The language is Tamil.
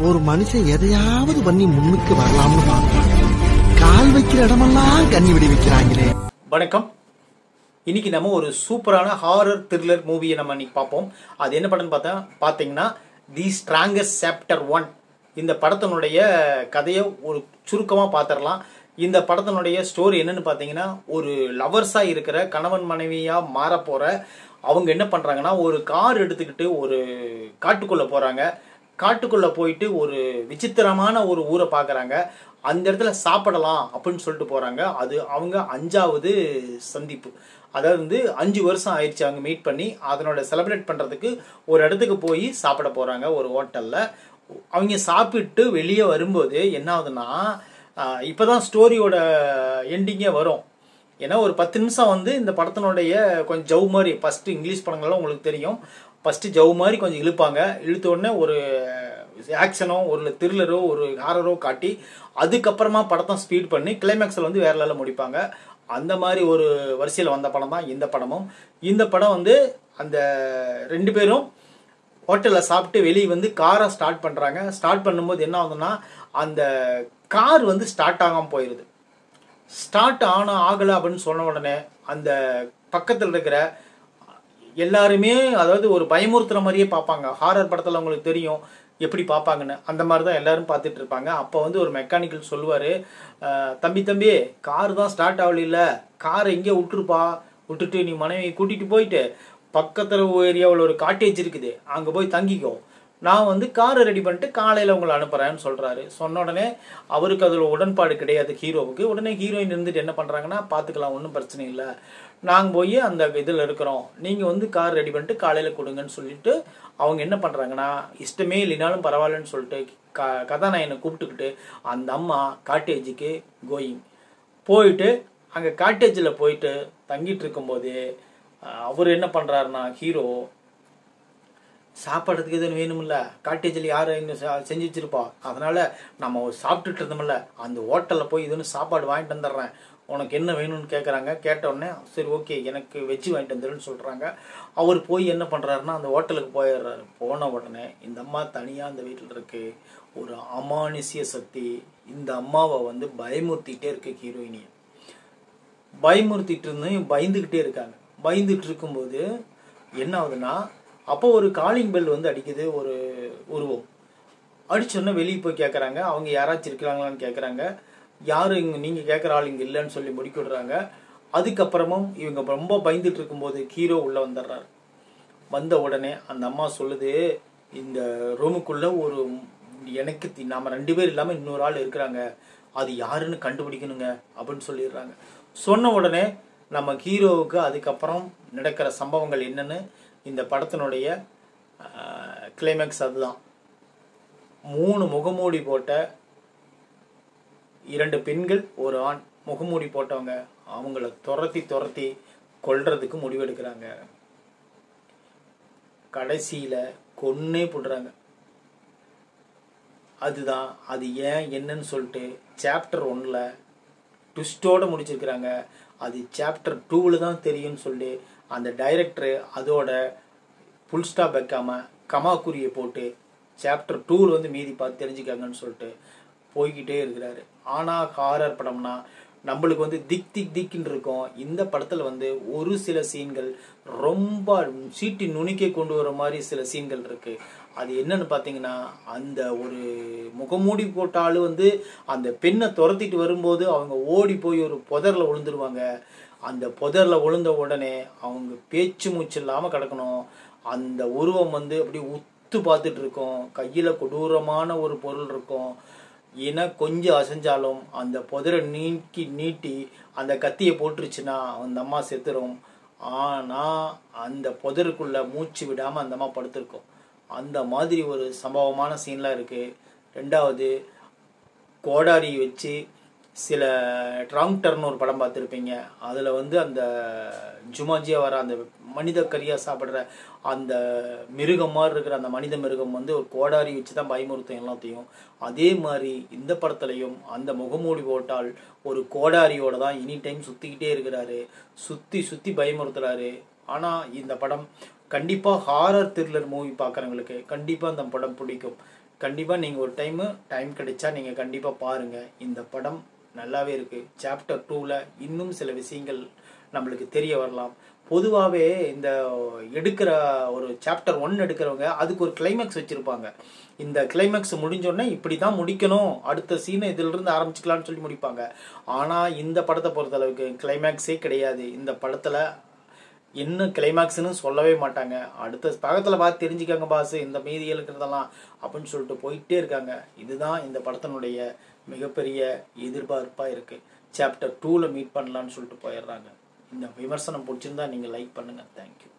ஒரு மனுஷன் எதையாவது பண்ணி முன்னுக்கு வரலாம்னு பார்ப்பான். கால் வைக்கிற இடமெல்லாம் கண்ணி விடி வைக்கிறாங்களே. வணக்கம். இன்னைக்கு நம்ம ஒரு சூப்பரான ஹாரர் த்ரில்லர் மூவியை நம்ம இன்னைக்கு பார்ப்போம். அது என்ன படம்னு பார்த்தீங்கன்னா தி ஸ்ட்ராங்கஸ்ட் சாப்டர் 1. இந்த படத்தினுடைய கதையை ஒரு சுருக்கமாக பார்த்துடலாம். இந்த படத்தினுடைய ஸ்டோரி என்னன்னு பார்த்தீங்கன்னா, ஒரு லவர்ஸாக இருக்கிற கணவன் மனைவியாக மாற போகிற அவங்க என்ன பண்ணுறாங்கன்னா, ஒரு கார் எடுத்துக்கிட்டு ஒரு காட்டுக்குள்ளே போகிறாங்க. காட்டுக்குள்ளே போயிட்டு ஒரு விசித்திரமான ஒரு ஊரை பார்க்குறாங்க. அந்த இடத்துல சாப்பிடலாம் அப்படின்னு சொல்லிட்டு போகிறாங்க. அது அவங்க 5வது சந்திப்பு. அதாவது 5 வருஷம் ஆயிடுச்சு அவங்க மீட் பண்ணி. அதனோட செலிப்ரேட் பண்ணுறதுக்கு ஒரு இடத்துக்கு போய் சாப்பிட போகிறாங்க ஒரு ஹோட்டலில். அவங்க சாப்பிட்டு வெளியே வரும்போது என்ன ஆகுதுன்னா, இப்போ தான் ஸ்டோரியோட எண்டிங்கே வரும். ஏன்னா ஒரு 10 நிமிஷம் இந்த படத்தினுடைய கொஞ்சம் ஜவ் மாதிரி, ஃபஸ்ட்டு இங்கிலீஷ் படங்கள்லாம் உங்களுக்கு தெரியும், ஃபஸ்ட்டு ஜவ் மாதிரி கொஞ்சம் இழுப்பாங்க. இழுத்த உடனே ஒரு ஆக்ஷனோ ஒரு த்ரில்லரோ ஒரு ஹாரரோ காட்டி அதுக்கப்புறமா படத்தை ஸ்பீட் பண்ணி கிளைமேக்ஸில் வேற லெவலில் முடிப்பாங்க. அந்த மாதிரி ஒரு வரிசையில் வந்த படம் தான் இந்த படமும். இந்த படம் அந்த 2 பேரும் ஹோட்டலில் சாப்பிட்டு வெளியே காரை ஸ்டார்ட் பண்ணுறாங்க. ஸ்டார்ட் பண்ணும்போது என்ன ஆகுதுன்னா, அந்த கார் ஸ்டார்ட் ஆகாமல் போயிடுது. ஸ்டார்ட் ஆகலை அப்படின்னு சொன்ன உடனே அந்த பக்கத்தில் இருக்கிற எல்லாருமே, அதாவது ஒரு பயமுறுத்துற மாதிரியே பார்ப்பாங்க. ஹாரர் படத்தில் உங்களுக்கு தெரியும் எப்படி பார்ப்பாங்கன்னு. அந்த மாதிரி தான் எல்லாரும் பார்த்துட்டு இருப்பாங்க. அப்போ ஒரு மெக்கானிக்கல் சொல்லுவார், தம்பி கார் தான் ஸ்டார்ட் ஆகல, காரை இங்கே விட்டுட்டு நீ மனைவி கூட்டிகிட்டு போயிட்டு பக்கத்தில் ஏரியாவில் ஒரு காட்டேஜ் இருக்குது, அங்கே போய் தங்கிக்கோ, நான் காரை ரெடி பண்ணிட்டு காலையில் உங்களை அனுப்புகிறேன்னு சொல்கிறாரு. சொன்ன உடனே அவருக்கு அதில் உடன்பாடு கிடையாது ஹீரோவுக்கு. உடனே ஹீரோயின் இருந்துட்டு என்ன பண்ணுறாங்கன்னா, பார்த்துக்கலாம், ஒன்றும் பிரச்சனை இல்லை, நாங்கள் போய் அந்த இதில் இருக்கிறோம், நீங்கள் கார் ரெடி பண்ணிட்டு காலையில் கொடுங்கன்னு சொல்லிட்டு அவங்க என்ன பண்ணுறாங்கன்னா, இஷ்டமே இல்லைனாலும் பரவாயில்லன்னு சொல்லிட்டு கதாநாயகனை கூப்பிட்டுக்கிட்டு அந்த அம்மா காட்டேஜுக்கு போயிட்டு அங்கே காட்டேஜில் போயிட்டு தங்கிட்டு இருக்கும்போது அவர் என்ன பண்ணுறாருன்னா, ஹீரோ சாப்பிட்றதுக்கு எதுவும் வேணுமில்ல, காட்டேஜில் யார் இன்னும் செஞ்சு வச்சிருப்பா, அதனால் நம்ம சாப்பிட்டுட்டு இருந்தோம்ல, அந்த ஹோட்டலில் போய் சாப்பாடு வாங்கிட்டு வந்துடுறேன், உனக்கு என்ன வேணும்னு கேட்குறாங்க. கேட்ட உடனே சரி ஓகே எனக்கு வெஜ்ஜு வாங்கிட்டு வந்துடுன்னு சொல்கிறாங்க. அவர் போய் என்ன பண்ணுறாருன்னா அந்த ஹோட்டலுக்கு போயிடுறாரு. போன உடனே இந்த அம்மா தனியாக அந்த வீட்டில் இருக்கு. ஒரு அமானுஷ்ய சக்தி இந்த அம்மாவை பயமுறுத்திக்கிட்டே இருக்கு. ஹீரோயினியை பயமுறுத்திட்டு பயந்துக்கிட்டே இருக்காங்க. பயந்துட்டு இருக்கும்போது என்ன ஆகுதுன்னா, அப்போ ஒரு காலிங் பெல் அடிக்குது. ஒரு உருவம் அடிச்சோன்னா வெளியே போய் கேட்குறாங்க, அவங்க யாராச்சும் இருக்கிறாங்களான்னு கேட்குறாங்க. யாரும் இங்கே நீங்கள் கேட்குற ஆள் இங்கே இல்லைன்னு சொல்லி முடிக்க விடுறாங்க. அதுக்கப்புறமும் இவங்க ரொம்ப பயந்துட்டு இருக்கும்போது ஹீரோ உள்ளே வந்துடுறாரு. வந்த உடனே அந்த அம்மா சொல்லுது, இந்த ரூமுக்குள்ளே ஒரு எனக்கு நாம் 2 பேர் இல்லாமல் இன்னொரு ஆள் இருக்கிறாங்க, அது யாருன்னு கண்டுபிடிக்கணுங்க அப்படின்னு சொல்லிடுறாங்க. சொன்ன உடனே நம்ம ஹீரோவுக்கு அதுக்கப்புறம் நடக்கிற சம்பவங்கள் என்னன்னு இந்த படத்தினுடைய கிளைமேக்ஸ் அதுதான். 3 முகமூடி போட்ட 2 பெண்கள் ஒரு ஆண் முகமூடி போட்டவங்க அவங்கள துரத்தி கொல்றதுக்கு முடிவெடுக்கிறாங்க. கடைசியில கொன்னே போடுறாங்க. அதுதான் அது ஏன் என்னன்னு சொல்லிட்டு சாப்டர் 1ல் ட்விஸ்டோட முடிச்சிருக்கிறாங்க. அது சாப்டர் 2ல் தான் தெரியும்னு சொல்லி அந்த டைரக்டரு அதோட ஃபுல் ஸ்டாப் வைக்காம கமாக்குரியை போட்டு சாப்டர் 2ல் மீதி பார்த்து தெரிஞ்சுக்காங்கன்னு சொல்லிட்டு போய்கிட்டே இருக்கிறாரு. ஆனால் ஹாரர் படம்னா நம்மளுக்கு திக்குன்னு இருக்கும். இந்த படத்தில் ஒரு சில சீன்கள் ரொம்ப சீட்டி நுனிக்கே கொண்டு வர மாதிரி சில சீன்கள் இருக்கு. அது என்னன்னு பார்த்தீங்கன்னா, அந்த ஒரு முகமூடி போட்டாலும் அந்த பெண்ணை துரத்திட்டு வரும்போது அவங்க ஓடி போய் ஒரு புதரில் விழுந்துருவாங்க. அந்த புதரில் விழுந்த உடனே அவங்க பேச்சு மூச்சு இல்லாமல் கிடக்கணும். அந்த உருவம் அப்படியே உத்து பார்த்துட்டு இருக்கும். கையில் கொடூரமான ஒரு பொருள் இருக்கும். ஏன்னா கொஞ்சம் அசைஞ்சாலும் அந்த புதரை நீட்டி அந்த கத்தியை போட்டுருச்சுன்னா அந்த அம்மா செத்துரும். ஆனால் அந்த புதருக்குள்ள மூச்சு விடாமல் அந்த அம்மா படுத்திருக்கும். அந்த மாதிரி ஒரு சம்பவமான சீன்லாம் இருக்குது. 2வது கோடாரி வச்சு சில ட்ராங்டர்னு ஒரு படம் பார்த்துருப்பீங்க. அதில் அந்த ஜுமாஜியாக வர அந்த மனித கறியாக சாப்பிட்ற அந்த மிருகம் மாதிரி இருக்கிற அந்த மனித மிருகம் ஒரு கோடாரி வச்சு தான் பயமுறுத்தும் எல்லாத்தையும். அதே மாதிரி இந்த படத்துலையும் அந்த முகமூடி போட்டால் ஒரு கோடாரியோட தான் எனி டைம் சுற்றிக்கிட்டே இருக்கிறாரு. சுற்றி பயமுறுத்துறாரு. ஆனால் இந்த படம் கண்டிப்பாக ஹாரர் த்ரில்லர் மூவி பார்க்குறவங்களுக்கு கண்டிப்பாக அந்த படம் பிடிக்கும். கண்டிப்பாக நீங்கள் ஒரு டைம் கிடைச்சா நீங்கள் கண்டிப்பாக பாருங்கள். இந்த படம் நல்லாவே இருக்குது. சாப்டர் 2ல் இன்னும் சில விஷயங்கள் நம்மளுக்கு தெரிய வரலாம். பொதுவாகவே இந்த எடுக்கிற ஒரு சாப்டர் 1 எடுக்கிறவங்க அதுக்கு ஒரு கிளைமேக்ஸ் வச்சுருப்பாங்க. இந்த கிளைமேக்ஸ் முடிஞ்சோடனே இப்படி தான் முடிக்கணும், அடுத்த சீனை இதிலிருந்து ஆரம்பிச்சுக்கலான்னு சொல்லி முடிப்பாங்க. ஆனால் இந்த படத்தை பொறுத்தளவுக்கு கிளைமேக்ஸே கிடையாது. இந்த படத்தில் என்ன கிளைமேக்ஸ்னு சொல்லவே மாட்டாங்க. அடுத்த பக்கத்தில் பார்த்து தெரிஞ்சுக்காங்க பாஸ் இந்த மீதி இருக்கிறதெல்லாம் அப்படின்னு சொல்லிட்டு போயிட்டே இருக்காங்க. இதுதான் இந்த படத்தினுடைய மிகப்பெரிய எதிர்பார்ப்பாக இருக்குது. சாப்டர் 2ல் மீட் பண்ணலான்னு சொல்லிட்டு போயிடுறாங்க. இந்த விமர்சனம் பிடிச்சிருந்தா நீங்கள் லைக் பண்ணுங்கள். தேங்க்யூ.